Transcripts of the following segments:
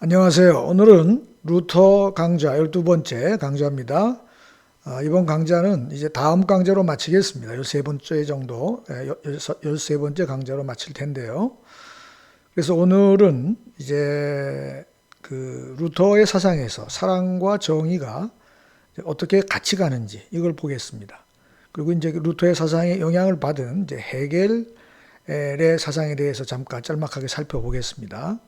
안녕하세요. 오늘은 루터 강좌 12번째 강좌입니다. 이번 강좌는 이제 다음 강좌로 마치겠습니다. 13번째 정도, 13번째 강좌로 마칠 텐데요. 그래서 오늘은 이제 그 루터의 사상에서 사랑과 정의가 어떻게 같이 가는지 이걸 보겠습니다. 그리고 이제 루터의 사상에 영향을 받은 이제 헤겔의 사상에 대해서 잠깐 짤막하게 살펴보겠습니다.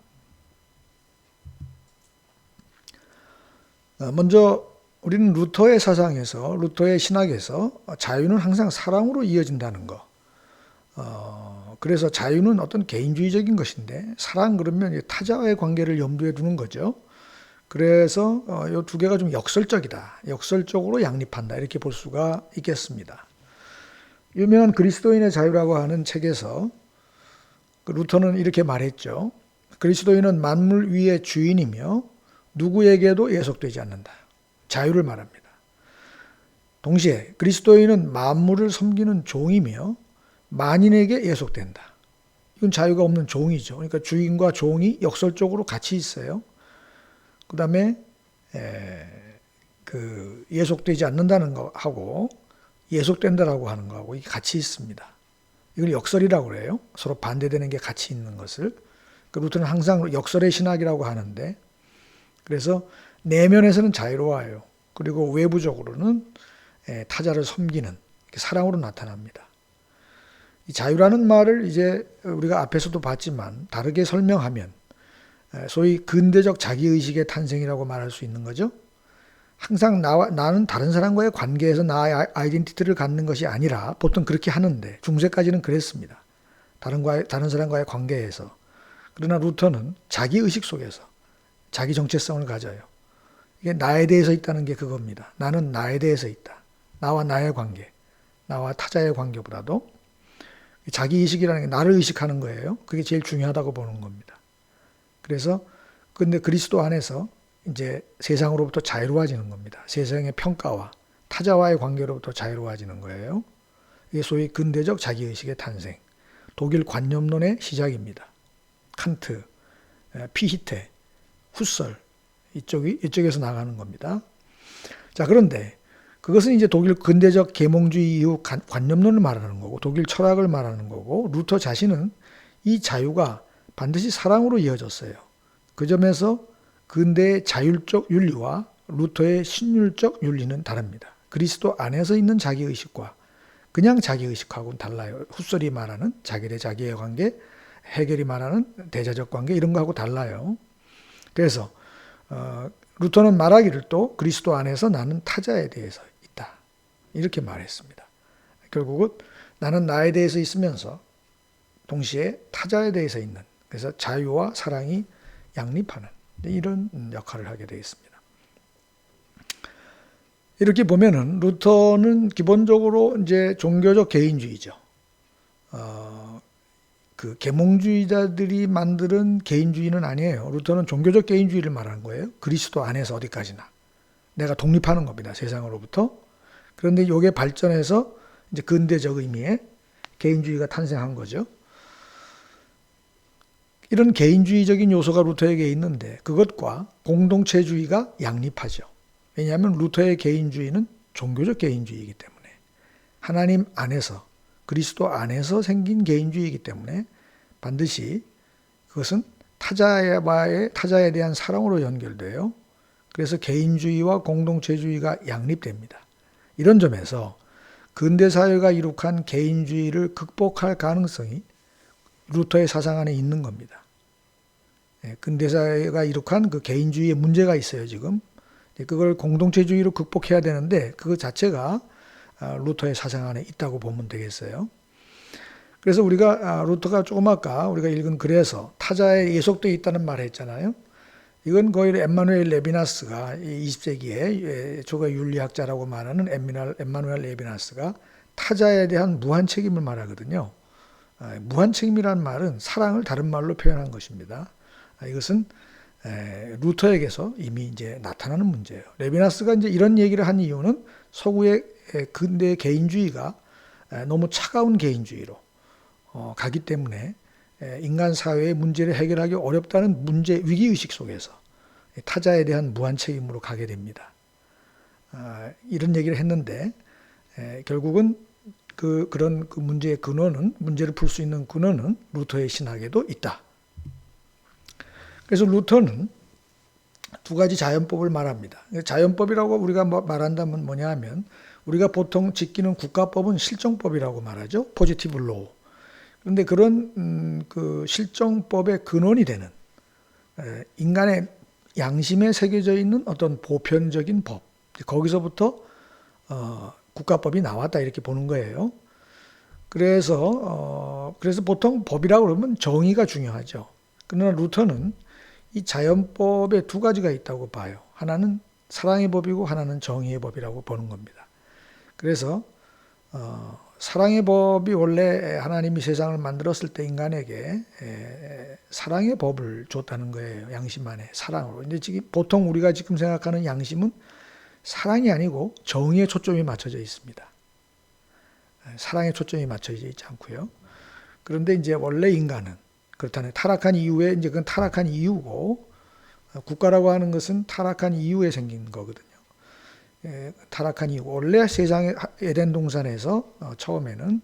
먼저 우리는 루터의 사상에서, 루터의 신학에서 자유는 항상 사랑으로 이어진다는 거. 그래서 자유는 어떤 개인주의적인 것인데 사랑 그러면 타자와의 관계를 염두에 두는 거죠. 그래서 이 두 개가 좀 역설적이다. 역설적으로 양립한다. 이렇게 볼 수가 있겠습니다. 유명한 그리스도인의 자유라고 하는 책에서 루터는 이렇게 말했죠. 그리스도인은 만물 위의 주인이며 누구에게도 예속되지 않는다. 자유를 말합니다. 동시에 그리스도인은 만물을 섬기는 종이며 만인에게 예속된다. 이건 자유가 없는 종이죠. 그러니까 주인과 종이 역설적으로 같이 있어요. 그 다음에 예속되지 않는다는 거하고 예속된다라고 하는 거하고 이게 같이 있습니다. 이걸 역설이라고 그래요. 서로 반대되는 게 같이 있는 것을. 루터는 항상 역설의 신학이라고 하는데 그래서 내면에서는 자유로워요. 그리고 외부적으로는 타자를 섬기는 사랑으로 나타납니다. 이 자유라는 말을 이제 우리가 앞에서도 봤지만 다르게 설명하면 소위 근대적 자기의식의 탄생이라고 말할 수 있는 거죠. 항상 나는 다른 사람과의 관계에서 나의 아이덴티티를 갖는 것이 아니라 보통 그렇게 하는데 중세까지는 그랬습니다. 다른 사람과의 관계에서. 그러나 루터는 자기의식 속에서 자기 정체성을 가져요. 이게 나에 대해서 있다는 게 그겁니다. 나는 나에 대해서 있다. 나와 나의 관계, 나와 타자의 관계보다도 자기의식이라는 게 나를 의식하는 거예요. 그게 제일 중요하다고 보는 겁니다. 그래서 근데 그리스도 안에서 이제 세상으로부터 자유로워지는 겁니다. 세상의 평가와 타자와의 관계로부터 자유로워지는 거예요. 이게 소위 근대적 자기의식의 탄생, 독일 관념론의 시작입니다. 칸트, 피히테, 후설 이쪽에서 나가는 겁니다. 자, 그런데 그것은 이제 독일 근대적 계몽주의 이후 관념론을 말하는 거고 독일 철학을 말하는 거고 루터 자신은 이 자유가 반드시 사랑으로 이어졌어요. 그 점에서 근대의 자율적 윤리와 루터의 신율적 윤리는 다릅니다. 그리스도 안에서 있는 자기의식과 그냥 자기의식하고는 달라요. 후설이 말하는 자기 대 자기의 관계, 헤겔이 말하는 대자적 관계 이런 거하고 달라요. 그래서 루터는 말하기를 또 그리스도 안에서 나는 타자에 대해서 있다. 이렇게 말했습니다. 결국은 나는 나에 대해서 있으면서 동시에 타자에 대해서 있는 그래서 자유와 사랑이 양립하는 이런 역할을 하게 되어 있습니다. 이렇게 보면은 루터는 기본적으로 이제 종교적 개인주의죠. 그 계몽주의자들이 만드는 개인주의는 아니에요. 루터는 종교적 개인주의를 말하는 거예요. 그리스도 안에서 어디까지나 내가 독립하는 겁니다. 세상으로부터. 그런데 이게 발전해서 이제 근대적 의미의 개인주의가 탄생한 거죠. 이런 개인주의적인 요소가 루터에게 있는데 그것과 공동체주의가 양립하죠. 왜냐하면 루터의 개인주의는 종교적 개인주의이기 때문에 하나님 안에서 그리스도 안에서 생긴 개인주의이기 때문에 반드시 그것은 타자에 대한 사랑으로 연결돼요. 그래서 개인주의와 공동체주의가 양립됩니다. 이런 점에서 근대사회가 이룩한 개인주의를 극복할 가능성이 루터의 사상 안에 있는 겁니다. 근대사회가 이룩한 그 개인주의에 문제가 있어요, 지금. 그걸 공동체주의로 극복해야 되는데 그것 자체가 루터의 사상 안에 있다고 보면 되겠어요. 그래서 우리가 루터가 조금 아까 우리가 읽은 글에서 타자에 예속되어 있다는 말을 했잖아요. 이건 거의 엠마누엘 레비나스가 20세기에 조가 윤리학자라고 말하는 엠마누엘 레비나스가 타자에 대한 무한 책임을 말하거든요. 무한 책임이라는 말은 사랑을 다른 말로 표현한 것입니다. 이것은 루터에게서 이미 이제 나타나는 문제예요. 레비나스가 이제 이런 얘기를 한 이유는 서구의 근대 개인주의가 너무 차가운 개인주의로 가기 때문에 인간 사회의 문제를 해결하기 어렵다는 위기의식 속에서 타자에 대한 무한 책임으로 가게 됩니다. 이런 얘기를 했는데 결국은 그런 문제의 근원은, 문제를 풀 수 있는 근원은 루터의 신학에도 있다. 그래서 루터는 두 가지 자연법을 말합니다. 자연법이라고 우리가 말한다면 뭐냐 하면, 우리가 보통 지키는 국가법은 실정법이라고 말하죠. 포지티브 로우. 그런데 그런 그 실정법의 근원이 되는 인간의 양심에 새겨져 있는 어떤 보편적인 법, 거기서부터 국가법이 나왔다 이렇게 보는 거예요. 그래서 보통 법이라고 그러면 정의가 중요하죠. 그러나 루터는 이 자연법에 두 가지가 있다고 봐요. 하나는 사랑의 법이고 하나는 정의의 법이라고 보는 겁니다. 그래서 사랑의 법이 원래 하나님이 세상을 만들었을 때 인간에게 사랑의 법을 줬다는 거예요. 양심 안에 사랑으로. 근데 지금 보통 우리가 지금 생각하는 양심은 사랑이 아니고 정의에 초점이 맞춰져 있습니다. 사랑에 초점이 맞춰져 있지 않고요. 그런데 이제 원래 인간은 그렇다네. 타락한 이후에 이제 그건 타락한 이유고, 국가라고 하는 것은 타락한 이후에 생긴 거거든요. 타락한 이후, 원래 세상의 에덴 동산에서 처음에는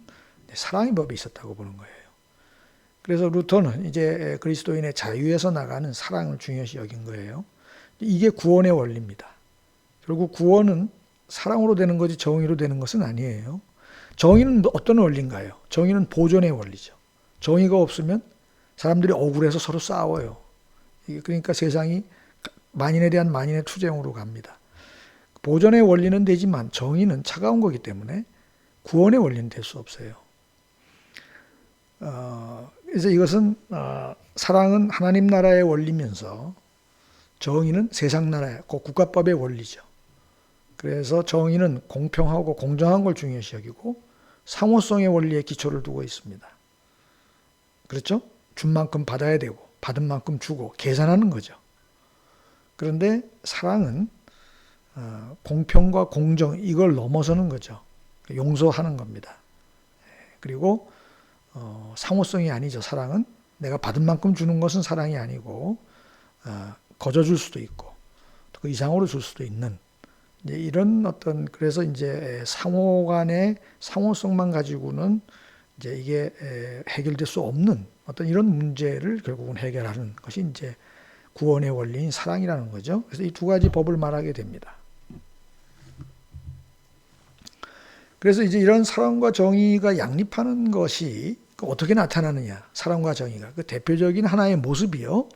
사랑의 법이 있었다고 보는 거예요. 그래서 루터는 이제 그리스도인의 자유에서 나가는 사랑을 중요시 여긴 거예요. 이게 구원의 원리입니다. 결국 구원은 사랑으로 되는 거지 정의로 되는 것은 아니에요. 정의는 어떤 원리인가요? 정의는 보존의 원리죠. 정의가 없으면 사람들이 억울해서 서로 싸워요. 그러니까 세상이 만인에 대한 만인의 투쟁으로 갑니다. 보존의 원리는 되지만 정의는 차가운 거기 때문에 구원의 원리는 될 수 없어요. 그래서 이것은 사랑은 하나님 나라의 원리면서 정의는 세상 나라의 국가법의 원리죠. 그래서 정의는 공평하고 공정한 걸 중요시 여기고 상호성의 원리에 기초를 두고 있습니다. 그렇죠? 준 만큼 받아야 되고 받은 만큼 주고 계산하는 거죠. 그런데 사랑은 공평과 공정, 이걸 넘어서는 거죠. 용서하는 겁니다. 그리고 상호성이 아니죠. 사랑은 내가 받은 만큼 주는 것은 사랑이 아니고 거저줄 수도 있고 그 이상으로 줄 수도 있는 이제 이런 어떤, 그래서 이제 상호 간의 상호성만 가지고는 이제 이게 해결될 수 없는 어떤 이런 문제를 결국은 해결하는 것이 이제 구원의 원리인 사랑이라는 거죠. 그래서 이 두 가지 법을 말하게 됩니다. 그래서 이제 이런 사랑과 정의가 양립하는 것이 어떻게 나타나느냐? 사랑과 정의가 그 대표적인 하나의 모습이요.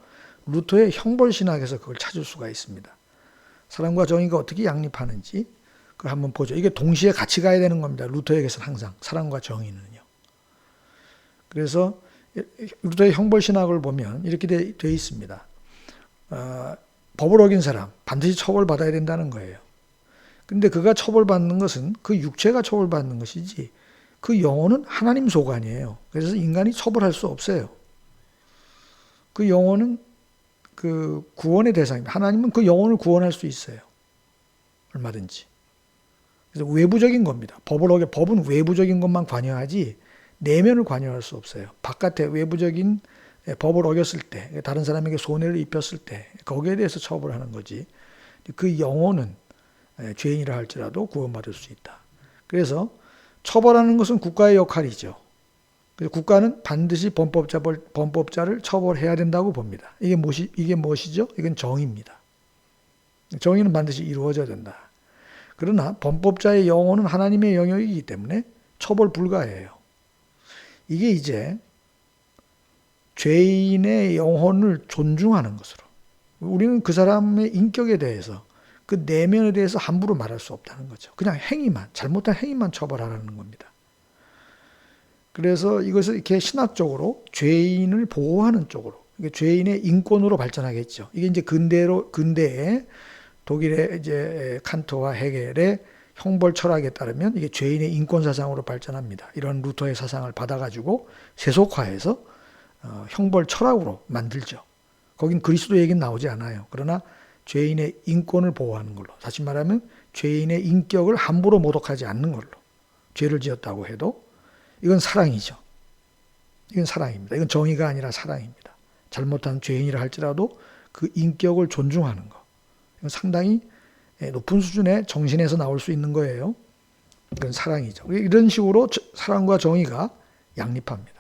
루터의 형벌신학에서 그걸 찾을 수가 있습니다. 사랑과 정의가 어떻게 양립하는지 그걸 한번 보죠. 이게 동시에 같이 가야 되는 겁니다. 루터에게서는 항상 사랑과 정의는요. 그래서 루터의 형벌신학을 보면 이렇게 돼 있습니다. 법을 어긴 사람 반드시 처벌받아야 된다는 거예요. 근데 그가 처벌받는 것은 그 육체가 처벌받는 것이지 그 영혼은 하나님 소관이에요. 그래서 인간이 처벌할 수 없어요. 그 영혼은 그 구원의 대상입니다. 하나님은 그 영혼을 구원할 수 있어요. 얼마든지. 그래서 외부적인 겁니다. 법은 외부적인 것만 관여하지 내면을 관여할 수 없어요. 바깥에 외부적인 법을 어겼을 때, 다른 사람에게 손해를 입혔을 때 거기에 대해서 처벌하는 거지. 그 영혼은 죄인이라 할지라도 구원받을 수 있다. 그래서 처벌하는 것은 국가의 역할이죠. 그래서 국가는 반드시 범법자를 처벌해야 된다고 봅니다. 이게 무엇이죠? 이건 정의입니다. 정의는 반드시 이루어져야 된다. 그러나 범법자의 영혼은 하나님의 영역이기 때문에 처벌 불가해요. 이게 이제 죄인의 영혼을 존중하는 것으로, 우리는 그 사람의 인격에 대해서 그 내면에 대해서 함부로 말할 수 없다는 거죠. 그냥 잘못한 행위만 처벌하라는 겁니다. 그래서 이것을 이렇게 신학적으로 죄인을 보호하는 쪽으로, 죄인의 인권으로 발전하겠죠. 이게 이제 근대의 독일의 이제 칸트와 헤겔의 형벌 철학에 따르면 이게 죄인의 인권 사상으로 발전합니다. 이런 루터의 사상을 받아가지고 세속화해서 형벌 철학으로 만들죠. 거긴 그리스도 얘기는 나오지 않아요. 그러나 죄인의 인권을 보호하는 걸로, 다시 말하면 죄인의 인격을 함부로 모독하지 않는 걸로, 죄를 지었다고 해도 이건 사랑이죠. 이건 사랑입니다. 이건 정의가 아니라 사랑입니다. 잘못한 죄인이라 할지라도 그 인격을 존중하는 거. 이건 상당히 높은 수준의 정신에서 나올 수 있는 거예요. 그건 사랑이죠. 이런 식으로 사랑과 정의가 양립합니다.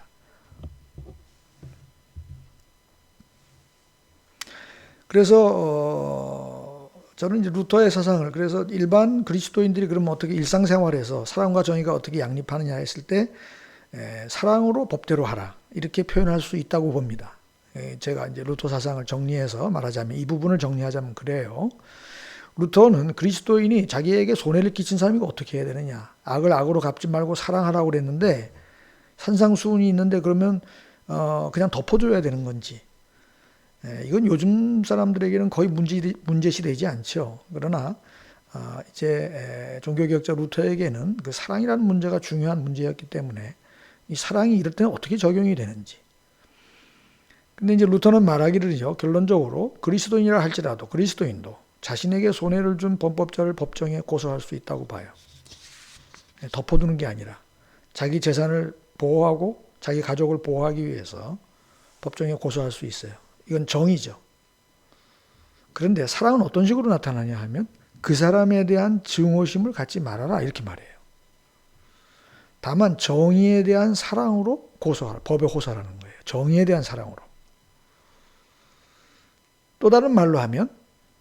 그래서 저는 이제 루터의 사상을, 그래서 일반 그리스도인들이 그러면 어떻게 일상생활에서 사랑과 정의가 어떻게 양립하느냐 했을 때 사랑으로 법대로 하라 이렇게 표현할 수 있다고 봅니다. 제가 이제 루터 사상을 정리해서 말하자면, 이 부분을 정리하자면 그래요. 루터는 그리스도인이 자기에게 손해를 끼친 사람이고 어떻게 해야 되느냐, 악을 악으로 갚지 말고 사랑하라고 그랬는데 산상수훈이 있는데 그러면 그냥 덮어줘야 되는 건지, 이건 요즘 사람들에게는 거의 문제시 되지 않죠. 그러나 이제 종교개혁자 루터에게는 그 사랑이라는 문제가 중요한 문제였기 때문에 이 사랑이 이럴 때는 어떻게 적용이 되는지. 근데 이제 루터는 말하기를요, 결론적으로 그리스도인이라 할지라도 그리스도인도 자신에게 손해를 준 범법자를 법정에 고소할 수 있다고 봐요. 덮어두는 게 아니라 자기 재산을 보호하고 자기 가족을 보호하기 위해서 법정에 고소할 수 있어요. 이건 정의죠. 그런데 사랑은 어떤 식으로 나타나냐 하면 그 사람에 대한 증오심을 갖지 말아라 이렇게 말해요. 다만 정의에 대한 사랑으로 고소하라, 법에 호소하라는 거예요. 정의에 대한 사랑으로. 또 다른 말로 하면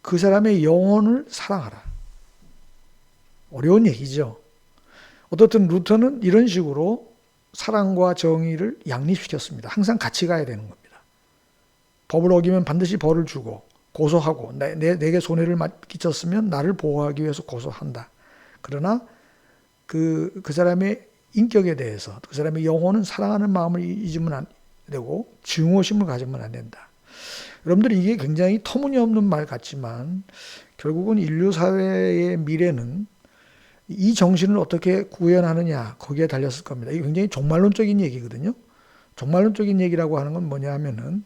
그 사람의 영혼을 사랑하라. 어려운 얘기죠. 어떻든 루터는 이런 식으로 사랑과 정의를 양립시켰습니다. 항상 같이 가야 되는 겁니다. 법을 어기면 반드시 벌을 주고 고소하고, 내게 손해를 끼쳤으면 나를 보호하기 위해서 고소한다. 그러나 그 사람의 인격에 대해서, 그 사람의 영혼은 사랑하는 마음을 잊으면 안 되고 증오심을 가지면 안 된다. 여러분들이 이게 굉장히 터무니없는 말 같지만 결국은 인류 사회의 미래는 이 정신을 어떻게 구현하느냐 거기에 달렸을 겁니다. 이게 굉장히 종말론적인 얘기거든요. 종말론적인 얘기라고 하는 건 뭐냐 하면은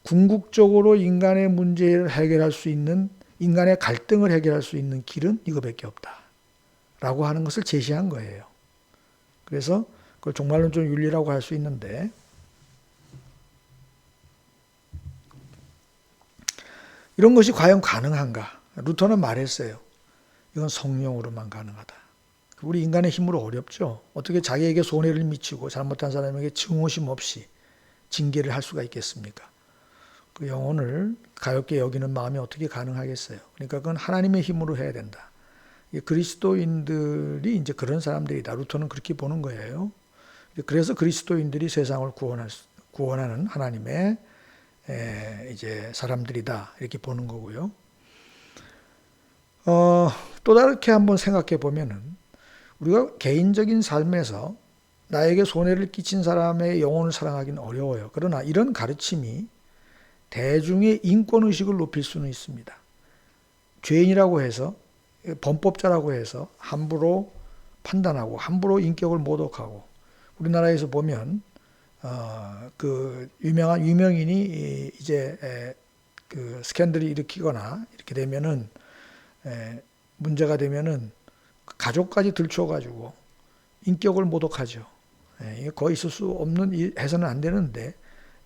궁극적으로 인간의 문제를 해결할 수 있는, 인간의 갈등을 해결할 수 있는 길은 이거밖에 없다라고 하는 것을 제시한 거예요. 그래서 그걸 종말론적 윤리라고 할 수 있는데, 이런 것이 과연 가능한가? 루터는 말했어요. 이건 성령으로만 가능하다. 우리 인간의 힘으로 어렵죠. 어떻게 자기에게 손해를 미치고 잘못한 사람에게 증오심 없이 징계를 할 수가 있겠습니까? 그 영혼을 가볍게 여기는 마음이 어떻게 가능하겠어요? 그러니까 그건 하나님의 힘으로 해야 된다. 그리스도인들이 이제 그런 사람들이다. 루터는 그렇게 보는 거예요. 그래서 그리스도인들이 세상을 구원하는 하나님의 이제 사람들이다. 이렇게 보는 거고요. 또 다르게 한번 생각해 보면은 우리가 개인적인 삶에서 나에게 손해를 끼친 사람의 영혼을 사랑하기는 어려워요. 그러나 이런 가르침이 대중의 인권의식을 높일 수는 있습니다. 죄인이라고 해서, 범법자라고 해서 함부로 판단하고 함부로 인격을 모독하고, 우리나라에서 보면 그 유명한 유명인이 이제 그 스캔들이 일으키거나 이렇게 되면은 문제가 되면은 가족까지 들춰가지고 인격을 모독하죠. 이게 거의 있을 수 없는, 해서는 안 되는데,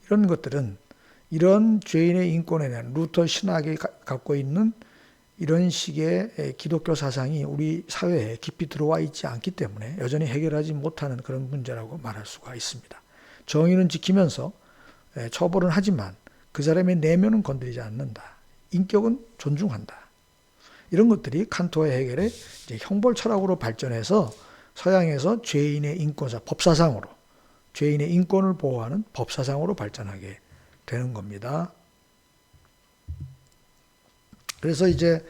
이런 것들은 이런 죄인의 인권에 대한 루터 신학이 갖고 있는 이런 식의 기독교 사상이 우리 사회에 깊이 들어와 있지 않기 때문에 여전히 해결하지 못하는 그런 문제라고 말할 수가 있습니다. 정의는 지키면서 처벌은 하지만 그 사람의 내면은 건드리지 않는다. 인격은 존중한다. 이런 것들이 칸토의 해결의 이제 형벌 철학으로 발전해서 서양에서 죄인의 인권사, 법사상으로 죄인의 인권을 보호하는 법사상으로 발전하게 되는 겁니다. 그래서 이제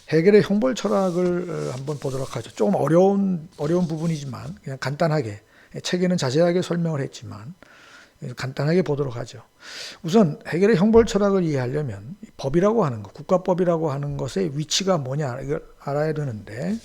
해결의 형벌 철학을 한번 보도록 하죠. 조금 어려운 부분이지만 그냥 간단하게, 책에는 자세하게 설명을 했지만 간단하게 보도록 하죠. 우선 해결의 형벌 철학을 이해하려면 법이라고 하는 것, 국가법이라고 하는 것의 위치가 뭐냐 이걸 알아야 되는데,